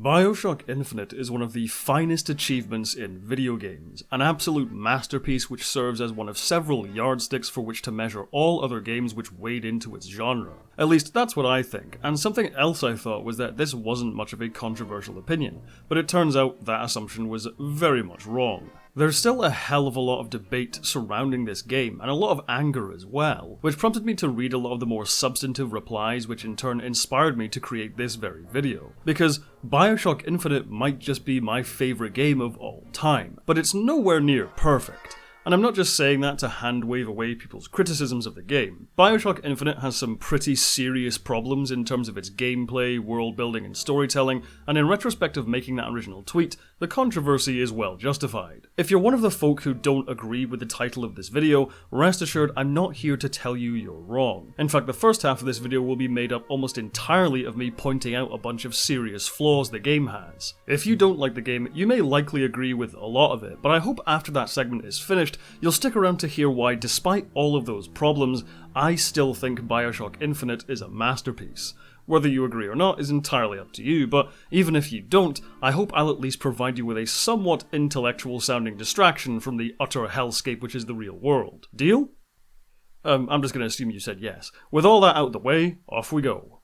Bioshock Infinite is one of the finest achievements in video games, an absolute masterpiece which serves as one of several yardsticks for which to measure all other games which wade into its genre. At least that's what I think, and something else I thought was that this wasn't much of a controversial opinion, but it turns out that assumption was very much wrong. There's still a hell of a lot of debate surrounding this game, and a lot of anger as well, which prompted me to read a lot of the more substantive replies, which in turn inspired me to create this very video. Because Bioshock Infinite might just be my favourite game of all time, but it's nowhere near perfect. And I'm not just saying that to hand-wave away people's criticisms of the game. Bioshock Infinite has some pretty serious problems in terms of its gameplay, world building and storytelling, and in retrospect of making that original tweet, the controversy is well justified. If you're one of the folk who don't agree with the title of this video, rest assured I'm not here to tell you you're wrong. In fact, the first half of this video will be made up almost entirely of me pointing out a bunch of serious flaws the game has. If you don't like the game, you may likely agree with a lot of it, but I hope after that segment is finished, you'll stick around to hear why, despite all of those problems, I still think Bioshock Infinite is a masterpiece. Whether you agree or not is entirely up to you, but even if you don't, I hope I'll at least provide you with a somewhat intellectual-sounding distraction from the utter hellscape which is the real world. Deal? I'm just gonna assume you said yes. With all that out of the way, off we go.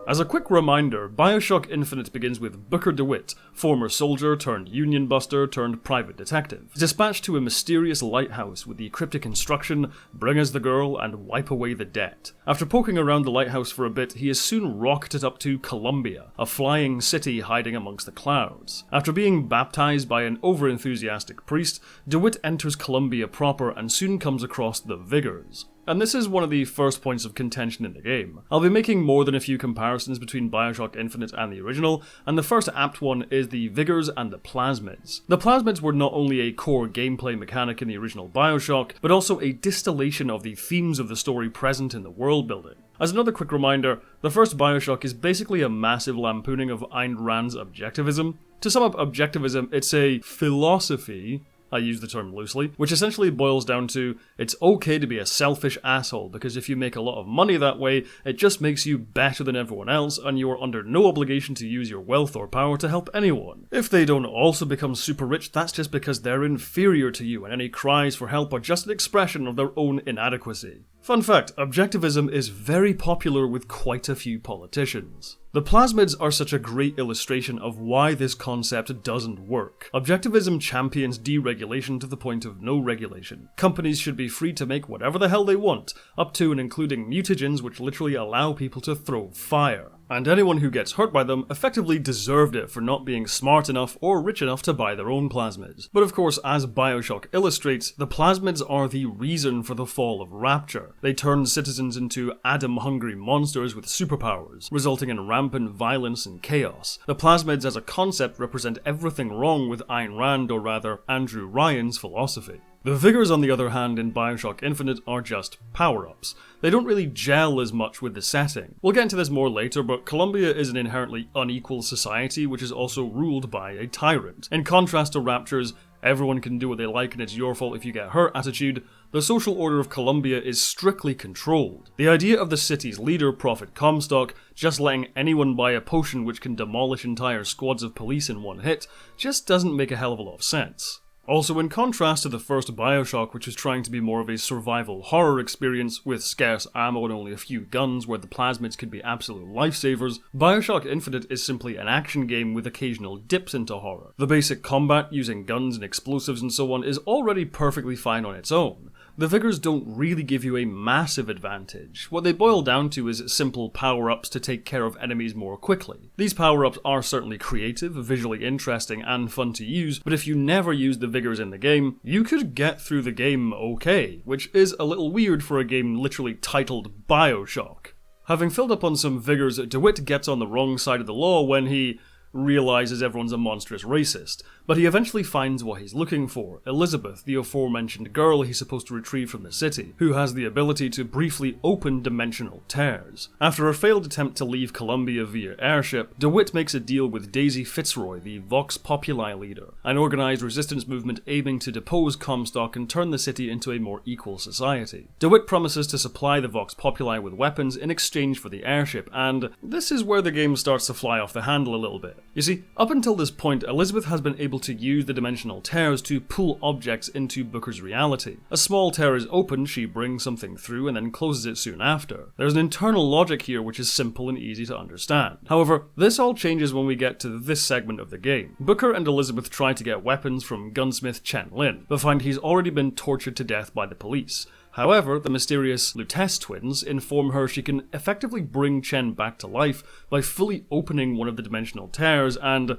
As a quick reminder, Bioshock Infinite begins with Booker DeWitt, former soldier turned union buster turned private detective, dispatched to a mysterious lighthouse with the cryptic instruction, bring us the girl and wipe away the debt. After poking around the lighthouse for a bit, he is soon rocketed up to Columbia, a flying city hiding amongst the clouds. After being baptized by an overenthusiastic priest, DeWitt enters Columbia proper and soon comes across the Vigors. And this is one of the first points of contention in the game. I'll be making more than a few comparisons between Bioshock Infinite and the original, and the first apt one is the Vigors and the Plasmids. The Plasmids were not only a core gameplay mechanic in the original Bioshock, but also a distillation of the themes of the story present in the world building. As another quick reminder, the first Bioshock is basically a massive lampooning of Ayn Rand's objectivism. To sum up objectivism, it's a philosophy, I use the term loosely, which essentially boils down to, it's okay to be a selfish asshole, because if you make a lot of money that way, it just makes you better than everyone else, and you are under no obligation to use your wealth or power to help anyone. If they don't also become super rich, that's just because they're inferior to you, and any cries for help are just an expression of their own inadequacy. Fun fact, objectivism is very popular with quite a few politicians. The Plasmids are such a great illustration of why this concept doesn't work. Objectivism champions deregulation to the point of no regulation. Companies should be free to make whatever the hell they want, up to and including mutagens which literally allow people to throw fire. And anyone who gets hurt by them effectively deserved it for not being smart enough or rich enough to buy their own plasmids. But of course, as Bioshock illustrates, the plasmids are the reason for the fall of Rapture. They turned citizens into Adam-hungry monsters with superpowers, resulting in rampant violence and chaos. The plasmids as a concept represent everything wrong with Ayn Rand, or rather, Andrew Ryan's philosophy. The Vigors, on the other hand, in Bioshock Infinite are just power-ups. They don't really gel as much with the setting. We'll get into this more later, but Columbia is an inherently unequal society which is also ruled by a tyrant. In contrast to Rapture's everyone can do what they like and it's your fault if you get hurt attitude, the social order of Columbia is strictly controlled. The idea of the city's leader, Prophet Comstock, just letting anyone buy a potion which can demolish entire squads of police in one hit, just doesn't make a hell of a lot of sense. Also, in contrast to the first Bioshock, which was trying to be more of a survival horror experience with scarce ammo and only a few guns where the plasmids could be absolute lifesavers, Bioshock Infinite is simply an action game with occasional dips into horror. The basic combat using guns and explosives and so on is already perfectly fine on its own. The Vigors don't really give you a massive advantage. What they boil down to is simple power-ups to take care of enemies more quickly. These power-ups are certainly creative, visually interesting, and fun to use, but if you never use the Vigors in the game, you could get through the game okay, which is a little weird for a game literally titled Bioshock. Having filled up on some Vigors, DeWitt gets on the wrong side of the law when he realizes everyone's a monstrous racist. But he eventually finds what he's looking for, Elizabeth, the aforementioned girl he's supposed to retrieve from the city, who has the ability to briefly open dimensional tears. After a failed attempt to leave Columbia via airship, DeWitt makes a deal with Daizy Fitzroy, the Vox Populi leader, an organized resistance movement aiming to depose Comstock and turn the city into a more equal society. DeWitt promises to supply the Vox Populi with weapons in exchange for the airship, and this is where the game starts to fly off the handle a little bit. You see, up until this point, Elizabeth has been able to use the dimensional tears to pull objects into Booker's reality. A small tear is opened, she brings something through and then closes it soon after. There's an internal logic here which is simple and easy to understand. However, this all changes when we get to this segment of the game. Booker and Elizabeth try to get weapons from gunsmith Chen Lin, but find he's already been tortured to death by the police. However, the mysterious Lutece twins inform her she can effectively bring Chen back to life by fully opening one of the dimensional tears, and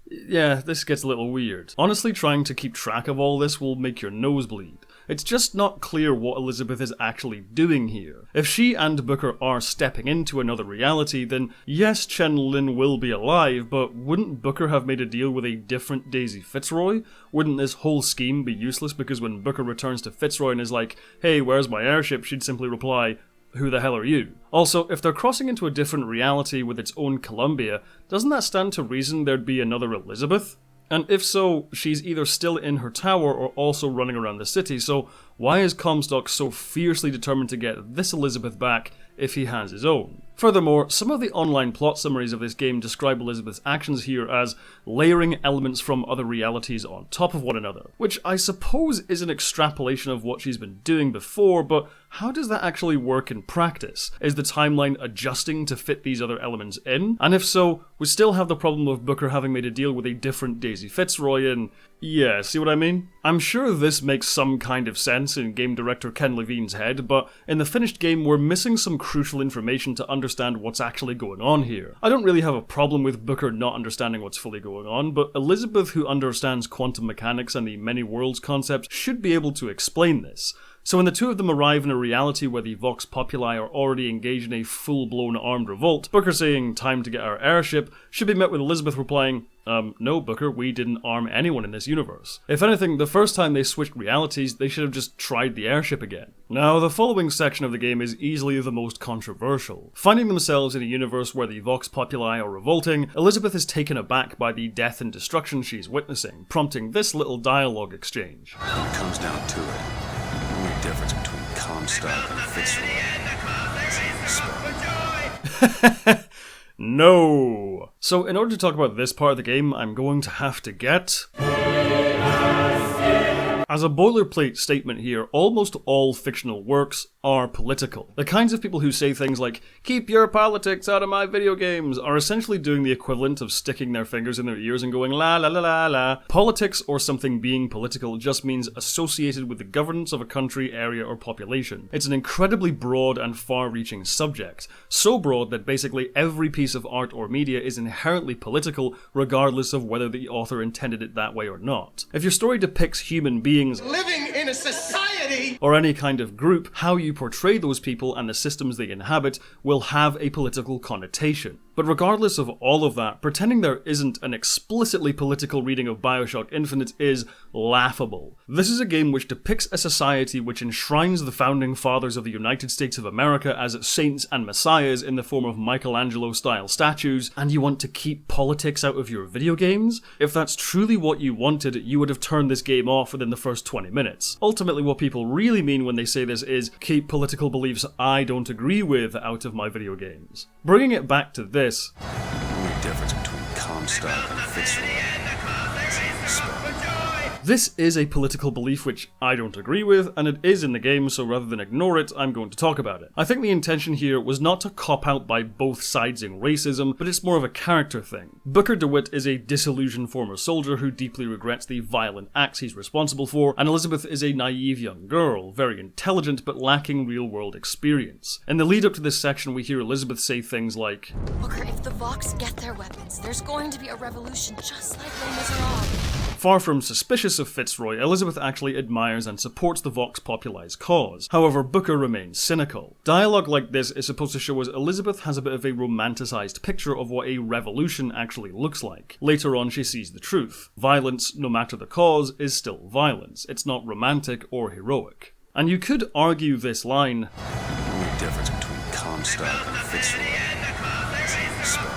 yeah, this gets a little weird. Honestly, trying to keep track of all this will make your nose bleed. It's just not clear what Elizabeth is actually doing here. If she and Booker are stepping into another reality, then yes, Chen Lin will be alive, but wouldn't Booker have made a deal with a different Daizy Fitzroy? Wouldn't this whole scheme be useless because when Booker returns to Fitzroy and is like, hey, where's my airship, she'd simply reply, who the hell are you? Also, if they're crossing into a different reality with its own Columbia, doesn't that stand to reason there'd be another Elizabeth? And if so, she's either still in her tower or also running around the city, so why is Comstock so fiercely determined to get this Elizabeth back if he has his own? Furthermore, some of the online plot summaries of this game describe Elizabeth's actions here as layering elements from other realities on top of one another, which I suppose is an extrapolation of what she's been doing before, but how does that actually work in practice? Is the timeline adjusting to fit these other elements in? And if so, we still have the problem of Booker having made a deal with a different Daizy Fitzroy and yeah, see what I mean? I'm sure this makes some kind of sense in game director Ken Levine's head, but in the finished game we're missing some crucial information to understand what's actually going on here. I don't really have a problem with Booker not understanding what's fully going on, but Elizabeth, who understands quantum mechanics and the many worlds concept, should be able to explain this. So when the two of them arrive in a reality where the Vox Populi are already engaged in a full-blown armed revolt, Booker saying, time to get our airship, should be met with Elizabeth replying, no, Booker, we didn't arm anyone in this universe. If anything, the first time they switched realities, they should have just tried the airship again. Now, the following section of the game is easily the most controversial. Finding themselves in a universe where the Vox Populi are revolting, Elizabeth is taken aback by the death and destruction she's witnessing, prompting this little dialogue exchange. When it comes down to it, the only difference between Comstock and Fitzroy is respect. No! So in order to talk about this part of the game, I'm going to have to get... As a boilerplate statement here, almost all fictional works are political. The kinds of people who say things like, keep your politics out of my video games, are essentially doing the equivalent of sticking their fingers in their ears and going la la la la la. Politics or something being political just means associated with the governance of a country, area, or population. It's an incredibly broad and far-reaching subject. So broad that basically every piece of art or media is inherently political, regardless of whether the author intended it that way or not. If your story depicts human beings living in a society or any kind of group, how you portray those people and the systems they inhabit will have a political connotation. But regardless of all of that, pretending there isn't an explicitly political reading of Bioshock Infinite is laughable. This is a game which depicts a society which enshrines the founding fathers of the United States of America as saints and messiahs in the form of Michelangelo-style statues, and you want to keep politics out of your video games? If that's truly what you wanted, you would have turned this game off within the first 20 minutes. Ultimately, what people really mean when they say this is, keep political beliefs I don't agree with out of my video games. Bringing it back to this, The only difference between Comstock and Fitzroy is respect. this is a political belief which I don't agree with, and it is in the game, so rather than ignore it, I'm going to talk about it. I think the intention here was not to cop out by both sidesing racism, but it's more of a character thing. Booker DeWitt is a disillusioned former soldier who deeply regrets the violent acts he's responsible for, and Elizabeth is a naive young girl, very intelligent but lacking real-world experience. In the lead up to this section, we hear Elizabeth say things like, Booker, if the Vox get their weapons, there's going to be a revolution just like Les Miserables. Far from suspicious of Fitzroy, Elizabeth actually admires and supports the Vox Populi's cause. However, Booker remains cynical. Dialogue like this is supposed to show us Elizabeth has a bit of a romanticised picture of what a revolution actually looks like. Later on, she sees the truth. Violence, no matter the cause, is still violence. It's not romantic or heroic. And you could argue this line, The only difference between Comstock and Fitzroy is respect.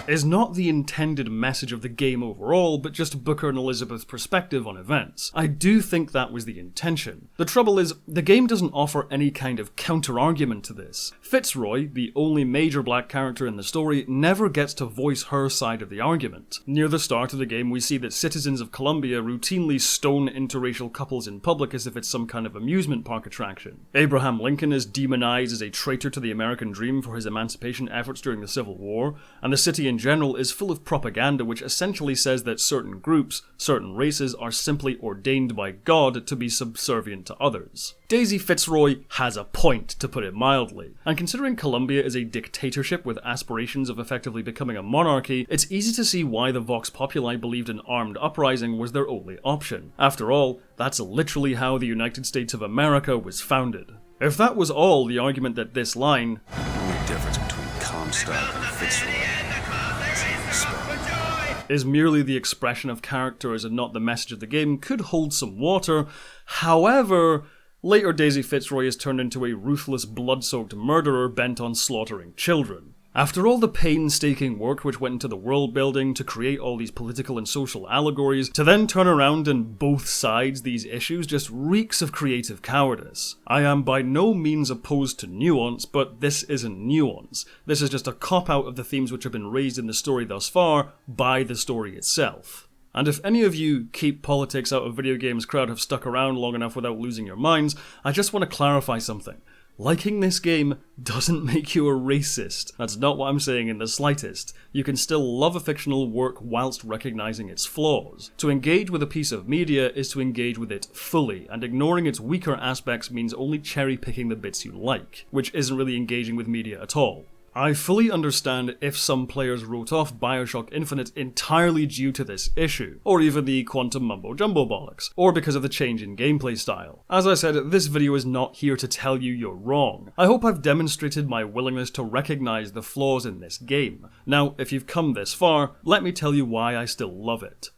is not the intended message of the game overall, but just Booker and Elizabeth's perspective on events. I do think that was the intention. The trouble is, the game doesn't offer any kind of counter-argument to this. Fitzroy, the only major black character in the story, never gets to voice her side of the argument. Near the start of the game, we see that citizens of Columbia routinely stone interracial couples in public as if it's some kind of amusement park attraction. Abraham Lincoln is demonized as a traitor to the American dream for his emancipation efforts during the Civil War, and the city in general is full of propaganda which essentially says that certain groups, certain races, are simply ordained by God to be subservient to others. Daizy Fitzroy has a point, to put it mildly, and considering Columbia is a dictatorship with aspirations of effectively becoming a monarchy, it's easy to see why the Vox Populi believed an armed uprising was their only option. After all, that's literally how the United States of America was founded. If that was all, the argument that this line, The only difference between Comstock and Fitzroy is respect. is merely the expression of characters and not the message of the game, could hold some water. However, later Daizy Fitzroy is turned into a ruthless, blood-soaked murderer bent on slaughtering children. After all the painstaking work which went into the world building to create all these political and social allegories, to then turn around and both sides these issues just reeks of creative cowardice. I am by no means opposed to nuance, but this isn't nuance. This is just a cop-out of the themes which have been raised in the story thus far by the story itself. And if any of you keep politics out of video games crowd have stuck around long enough without losing your minds, I just want to clarify something. Liking this game doesn't make you a racist. That's not what I'm saying in the slightest. You can still love a fictional work whilst recognizing its flaws. To engage with a piece of media is to engage with it fully, and ignoring its weaker aspects means only cherry-picking the bits you like, which isn't really engaging with media at all. I fully understand if some players wrote off Bioshock Infinite entirely due to this issue, or even the quantum mumbo-jumbo bollocks, or because of the change in gameplay style. As I said, this video is not here to tell you you're wrong. I hope I've demonstrated my willingness to recognize the flaws in this game. Now, if you've come this far, let me tell you why I still love it.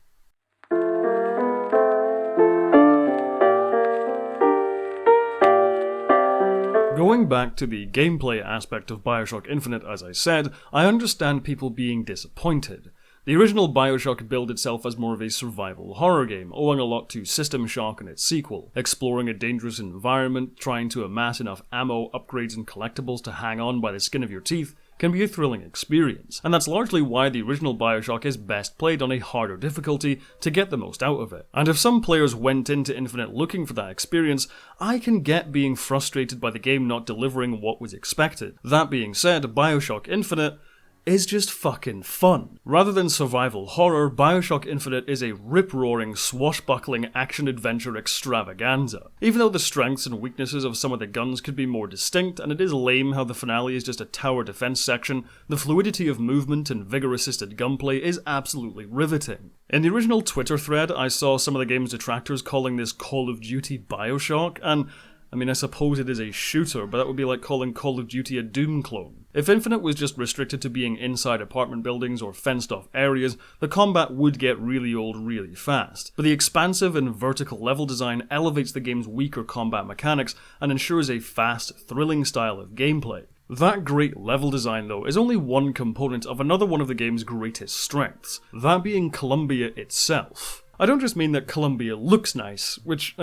Going back to the gameplay aspect of Bioshock Infinite, as I said, I understand people being disappointed. The original Bioshock billed itself as more of a survival horror game, owing a lot to System Shock and its sequel, exploring a dangerous environment, trying to amass enough ammo, upgrades and collectibles to hang on by the skin of your teeth, can be a thrilling experience, and that's largely why the original Bioshock is best played on a harder difficulty to get the most out of it. And if some players went into Infinite looking for that experience, I can get being frustrated by the game not delivering what was expected. That being said, Bioshock Infinite is just fucking fun. Rather than survival horror, Bioshock Infinite is a rip-roaring, swashbuckling action-adventure extravaganza. Even though the strengths and weaknesses of some of the guns could be more distinct, and it is lame how the finale is just a tower defense section, the fluidity of movement and vigor-assisted gunplay is absolutely riveting. In the original Twitter thread, I saw some of the game's detractors calling this Call of Duty Bioshock, and I suppose it is a shooter, but that would be like calling Call of Duty a Doom clone. If Infinite was just restricted to being inside apartment buildings or fenced-off areas, the combat would get really old really fast. But the expansive and vertical level design elevates the game's weaker combat mechanics and ensures a fast, thrilling style of gameplay. That great level design, though, is only one component of another one of the game's greatest strengths, that being Columbia itself. I don't just mean that Columbia looks nice, which,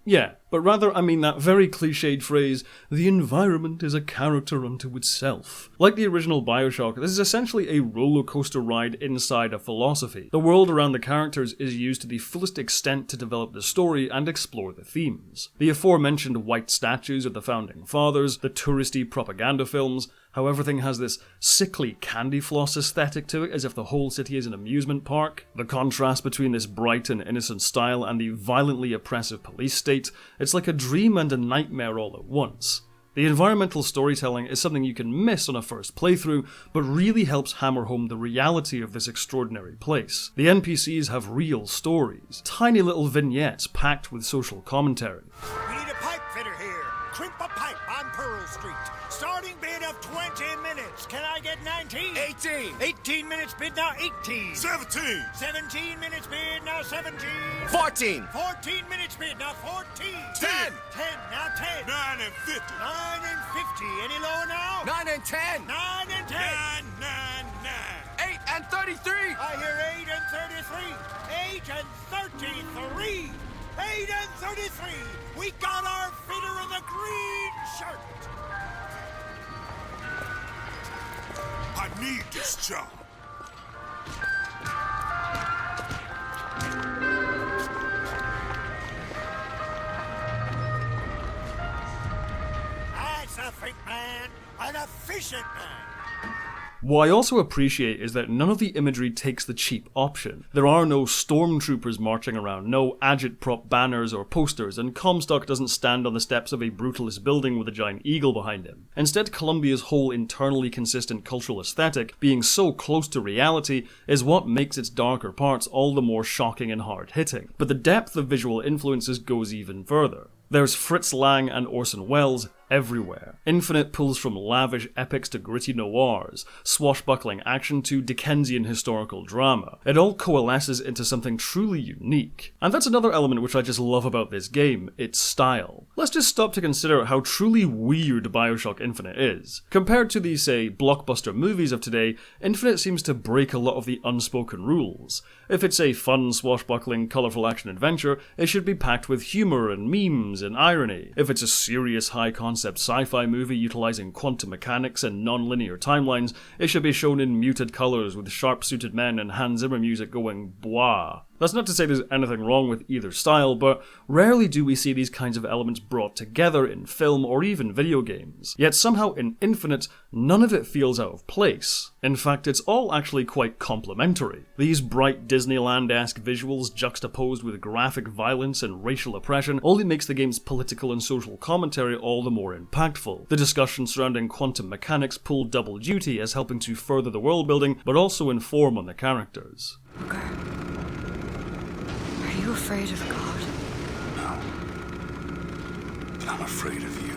yeah, but rather I mean that very cliched phrase, the environment is a character unto itself. Like the original Bioshock, this is essentially a roller coaster ride inside a philosophy. The world around the characters is used to the fullest extent to develop the story and explore the themes. The aforementioned white statues of the Founding Fathers, the touristy propaganda films, how everything has this sickly candy floss aesthetic to it as if the whole city is an amusement park, the contrast between this bright and innocent style and the violently oppressive police state, it's like a dream and a nightmare all at once. The environmental storytelling is something you can miss on a first playthrough, but really helps hammer home the reality of this extraordinary place. The NPCs have real stories, tiny little vignettes packed with social commentary. We need a pipe fitter here. Crimp a pipe on Pearl Street. Starting bid of 20 minutes. Can I get 19? 18. 18 minutes bid, now 18. 17. 17 minutes bid, now 17. 14. 14 minutes bid, now 14. 10. 10, now 10. 9 and 50. 9 and 50. Any lower now? 9 and 10. 9 and 10. 9, 9, 9. 8 and 33. I hear 8 and 33. 8 and 33. 8 and 33. We got our fitter in the green shirt. I need this job. That's a think man, an efficient man. What I also appreciate is that none of the imagery takes the cheap option. There are no stormtroopers marching around, no agitprop banners or posters, and Comstock doesn't stand on the steps of a brutalist building with a giant eagle behind him. Instead, Columbia's whole internally consistent cultural aesthetic, being so close to reality, is what makes its darker parts all the more shocking and hard-hitting. But the depth of visual influences goes even further. There's Fritz Lang and Orson Welles everywhere. Infinite pulls from lavish epics to gritty noirs, swashbuckling action to Dickensian historical drama. It all coalesces into something truly unique. And that's another element which I just love about this game, its style. Let's just stop to consider how truly weird Bioshock Infinite is. Compared to the, say, blockbuster movies of today, Infinite seems to break a lot of the unspoken rules. If it's a fun, swashbuckling, colourful action-adventure, it should be packed with humour and memes and irony. If it's a serious, high-concept sci-fi movie utilising quantum mechanics and non-linear timelines, it should be shown in muted colours with sharp-suited men and Hans Zimmer music going blah. That's not to say there's anything wrong with either style, but rarely do we see these kinds of elements brought together in film or even video games. Yet somehow in Infinite, none of it feels out of place. In fact, it's all actually quite complementary. These bright Disneyland-esque visuals juxtaposed with graphic violence and racial oppression only makes the game's political and social commentary all the more impactful. The discussion surrounding quantum mechanics pull double duty as helping to further the world building, but also inform on the characters. Okay. Are you afraid of God? No. But I'm afraid of you.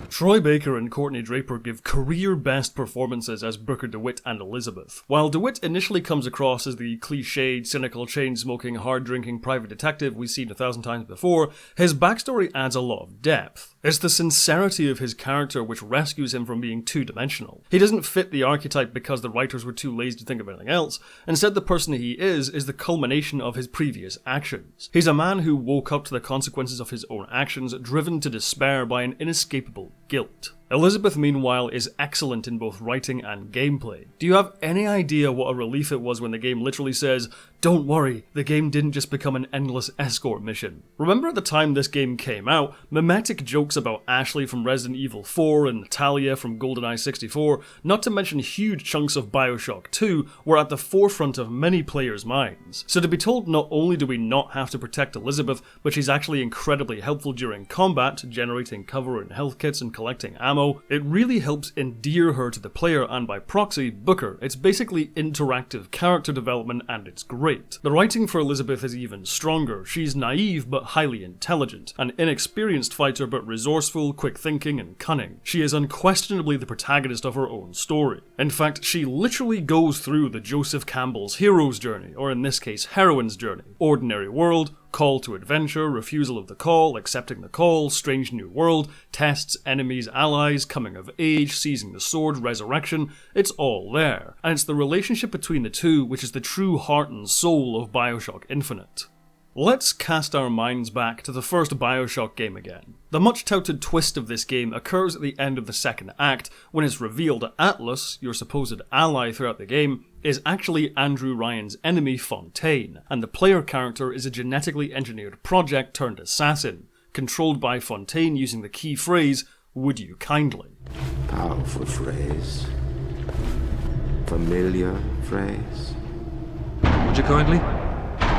Troy Baker and Courtney Draper give career-best performances as Booker DeWitt and Elizabeth. While DeWitt initially comes across as the cliched, cynical, chain-smoking, hard-drinking private detective we've seen 1,000 times before, his backstory adds a lot of depth. It's the sincerity of his character which rescues him from being two-dimensional. He doesn't fit the archetype because the writers were too lazy to think of anything else. Instead, the person he is the culmination of his previous actions. He's a man who woke up to the consequences of his own actions, driven to despair by an inescapable guilt. Elizabeth, meanwhile, is excellent in both writing and gameplay. Do you have any idea what a relief it was when the game literally says, "Don't worry, the game didn't just become an endless escort mission"? Remember at the time this game came out, mimetic jokes about Ashley from Resident Evil 4 and Natalia from GoldenEye 64, not to mention huge chunks of Bioshock 2, were at the forefront of many players' minds. So to be told not only do we not have to protect Elizabeth, but she's actually incredibly helpful during combat, generating cover and health kits and collecting ammo, it really helps endear her to the player and by proxy, Booker. It's basically interactive character development and it's great. The writing for Elizabeth is even stronger. She's naive but highly intelligent, an inexperienced fighter but resourceful, quick thinking and cunning. She is unquestionably the protagonist of her own story. In fact, she literally goes through the Joseph Campbell's hero's journey, or in this case, heroine's journey. Ordinary world, call to adventure, refusal of the call, accepting the call, strange new world, tests, enemies, allies, coming of age, seizing the sword, resurrection, it's all there. And it's the relationship between the two which is the true heart and soul of Bioshock Infinite. Let's cast our minds back to the first Bioshock game again. The much touted twist of this game occurs at the end of the second act, when it's revealed that Atlas, your supposed ally throughout the game, is actually Andrew Ryan's enemy Fontaine, and the player character is a genetically engineered project turned assassin, controlled by Fontaine using the key phrase, "Would you kindly?" Powerful phrase. Familiar phrase. Would you kindly?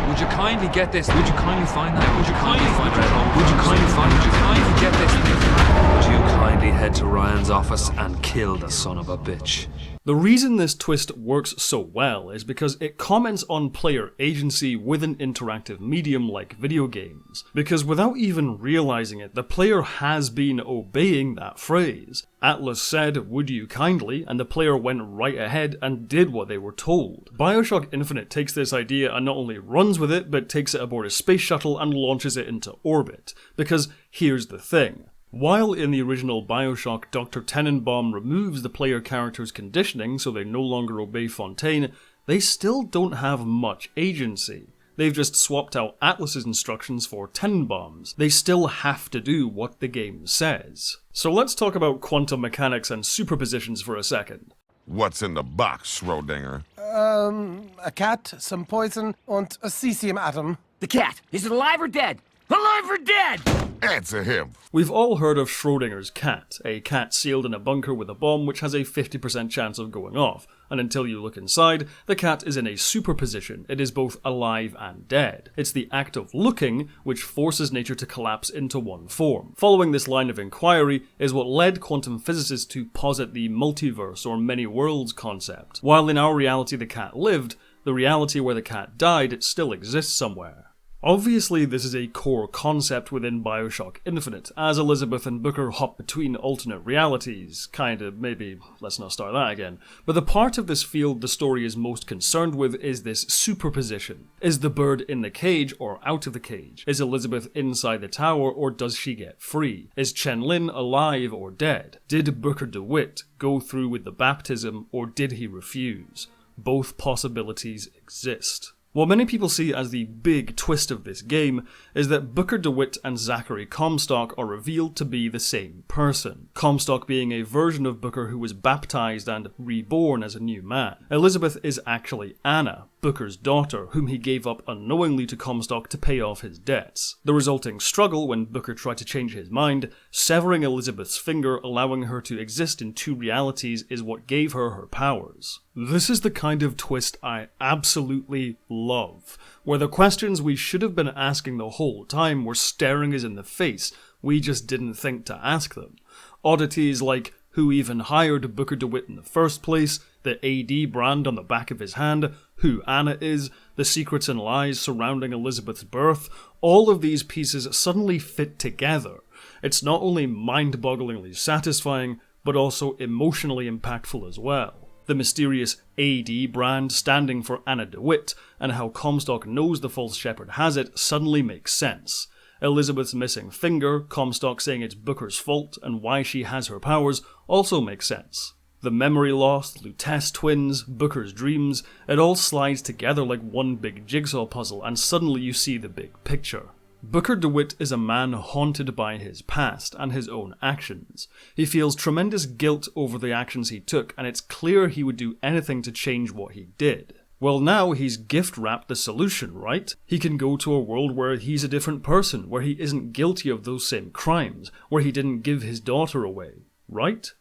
Would you kindly get this? Would you kindly find that? Would you kindly find that? Would you kindly find? Would you kindly get this? Would you kindly? kindly head to Ryan's office and kill the son of a bitch? The reason this twist works so well is because it comments on player agency with an interactive medium like video games. Because without even realizing it, the player has been obeying that phrase. Atlas said, "Would you kindly?" and the player went right ahead and did what they were told. Bioshock Infinite takes this idea and not only runs with it, but takes it aboard a space shuttle and launches it into orbit. Because here's the thing. While in the original Bioshock, Dr. Tenenbaum removes the player character's conditioning so they no longer obey Fontaine, they still don't have much agency. They've just swapped out Atlas's instructions for Tenenbaum's. They still have to do what the game says. So let's talk about quantum mechanics and superpositions for a second. What's in the box, Schrodinger? A cat, some poison, and a cesium atom. The cat, is it alive or dead? Alive or dead? Answer him. We've all heard of Schrodinger's cat, a cat sealed in a bunker with a bomb which has a 50% chance of going off, and until you look inside, the cat is in a superposition. It is both alive and dead. It's the act of looking which forces nature to collapse into one form. Following this line of inquiry is what led quantum physicists to posit the multiverse or many worlds concept. While in our reality the cat lived, the reality where the cat died still exists somewhere. Obviously, this is a core concept within Bioshock Infinite, as Elizabeth and Booker hop between alternate realities. Maybe, let's not start that again. But the part of this field the story is most concerned with is this superposition. Is the bird in the cage or out of the cage? Is Elizabeth inside the tower or does she get free? Is Chen Lin alive or dead? Did Booker DeWitt go through with the baptism or did he refuse? Both possibilities exist. What many people see as the big twist of this game is that Booker DeWitt and Zachary Comstock are revealed to be the same person, Comstock being a version of Booker who was baptized and reborn as a new man. Elizabeth is actually Anna, Booker's daughter, whom he gave up unknowingly to Comstock to pay off his debts. The resulting struggle when Booker tried to change his mind, severing Elizabeth's finger, allowing her to exist in two realities, is what gave her her powers. This is the kind of twist I absolutely love, where the questions we should have been asking the whole time were staring us in the face, we just didn't think to ask them. Oddities like who even hired Booker DeWitt in the first place, the AD brand on the back of his hand, who Anna is, the secrets and lies surrounding Elizabeth's birth, all of these pieces suddenly fit together. It's not only mind-bogglingly satisfying, but also emotionally impactful as well. The mysterious AD brand standing for Anna DeWitt, and how Comstock knows the false shepherd has it, suddenly makes sense. Elizabeth's missing finger, Comstock saying it's Booker's fault, and why she has her powers also makes sense. The memory loss, Lutece twins, Booker's dreams, it all slides together like one big jigsaw puzzle, and suddenly you see the big picture. Booker DeWitt is a man haunted by his past and his own actions. He feels tremendous guilt over the actions he took, and it's clear he would do anything to change what he did. Well, now he's gift-wrapped the solution, right? He can go to a world where he's a different person, where he isn't guilty of those same crimes, where he didn't give his daughter away, right?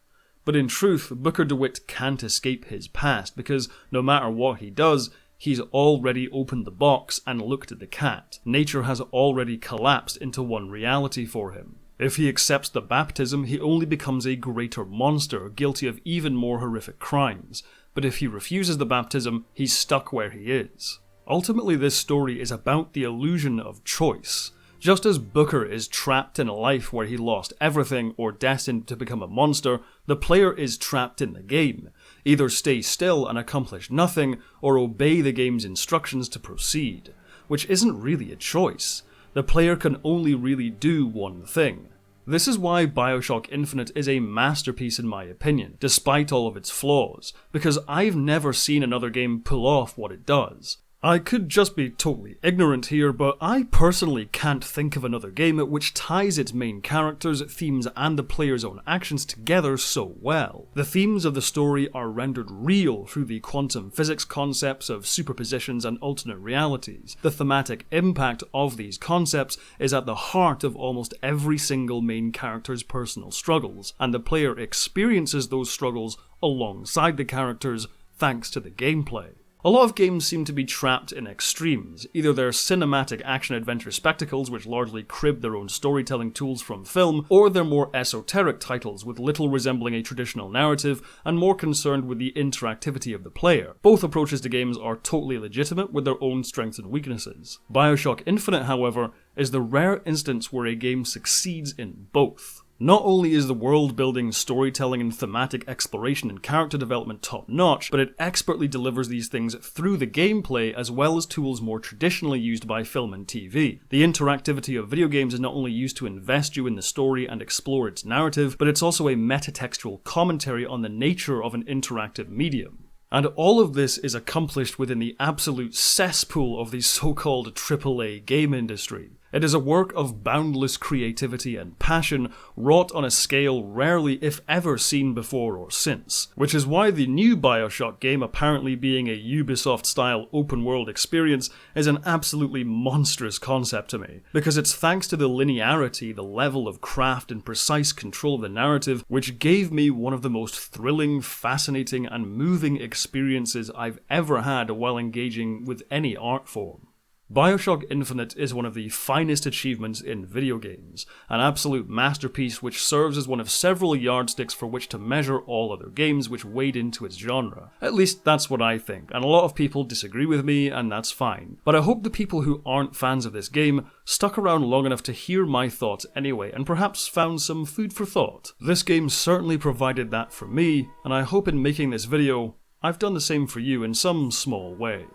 But in truth, Booker DeWitt can't escape his past, because no matter what he does, he's already opened the box and looked at the cat. Nature has already collapsed into one reality for him. If he accepts the baptism, he only becomes a greater monster, guilty of even more horrific crimes. But if he refuses the baptism, he's stuck where he is. Ultimately, this story is about the illusion of choice. Just as Booker is trapped in a life where he lost everything or destined to become a monster, the player is trapped in the game. Either stay still and accomplish nothing, or obey the game's instructions to proceed. Which isn't really a choice. The player can only really do one thing. This is why Bioshock Infinite is a masterpiece in my opinion, despite all of its flaws, because I've never seen another game pull off what it does. I could just be totally ignorant here, but I personally can't think of another game which ties its main characters, themes, and the player's own actions together so well. The themes of the story are rendered real through the quantum physics concepts of superpositions and alternate realities. The thematic impact of these concepts is at the heart of almost every single main character's personal struggles, and the player experiences those struggles alongside the characters thanks to the gameplay. A lot of games seem to be trapped in extremes. Either they're cinematic action-adventure spectacles which largely crib their own storytelling tools from film, or they're more esoteric titles with little resembling a traditional narrative and more concerned with the interactivity of the player. Both approaches to games are totally legitimate with their own strengths and weaknesses. Bioshock Infinite, however, is the rare instance where a game succeeds in both. Not only is the world building, storytelling, and thematic exploration and character development top notch, but it expertly delivers these things through the gameplay as well as tools more traditionally used by film and TV. The interactivity of video games is not only used to invest you in the story and explore its narrative, but it's also a metatextual commentary on the nature of an interactive medium. And all of this is accomplished within the absolute cesspool of the so-called AAA game industry. It is a work of boundless creativity and passion, wrought on a scale rarely if ever seen before or since. Which is why the new Bioshock game, apparently being a Ubisoft-style open-world experience, is an absolutely monstrous concept to me. Because it's thanks to the linearity, the level of craft and precise control of the narrative, which gave me one of the most thrilling, fascinating, and moving experiences I've ever had while engaging with any art form. Bioshock Infinite is one of the finest achievements in video games, an absolute masterpiece which serves as one of several yardsticks for which to measure all other games which wade into its genre. At least that's what I think, and a lot of people disagree with me, and that's fine. But I hope the people who aren't fans of this game stuck around long enough to hear my thoughts anyway, and perhaps found some food for thought. This game certainly provided that for me, and I hope in making this video, I've done the same for you in some small way.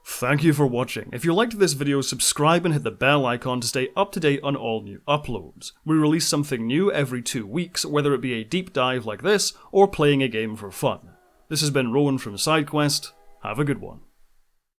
Thank you for watching. If you liked this video, subscribe and hit the bell icon to stay up to date on all new uploads. We release something new every 2 weeks, whether it be a deep dive like this, or playing a game for fun. This has been Rowan from SideQuest. Have a good one.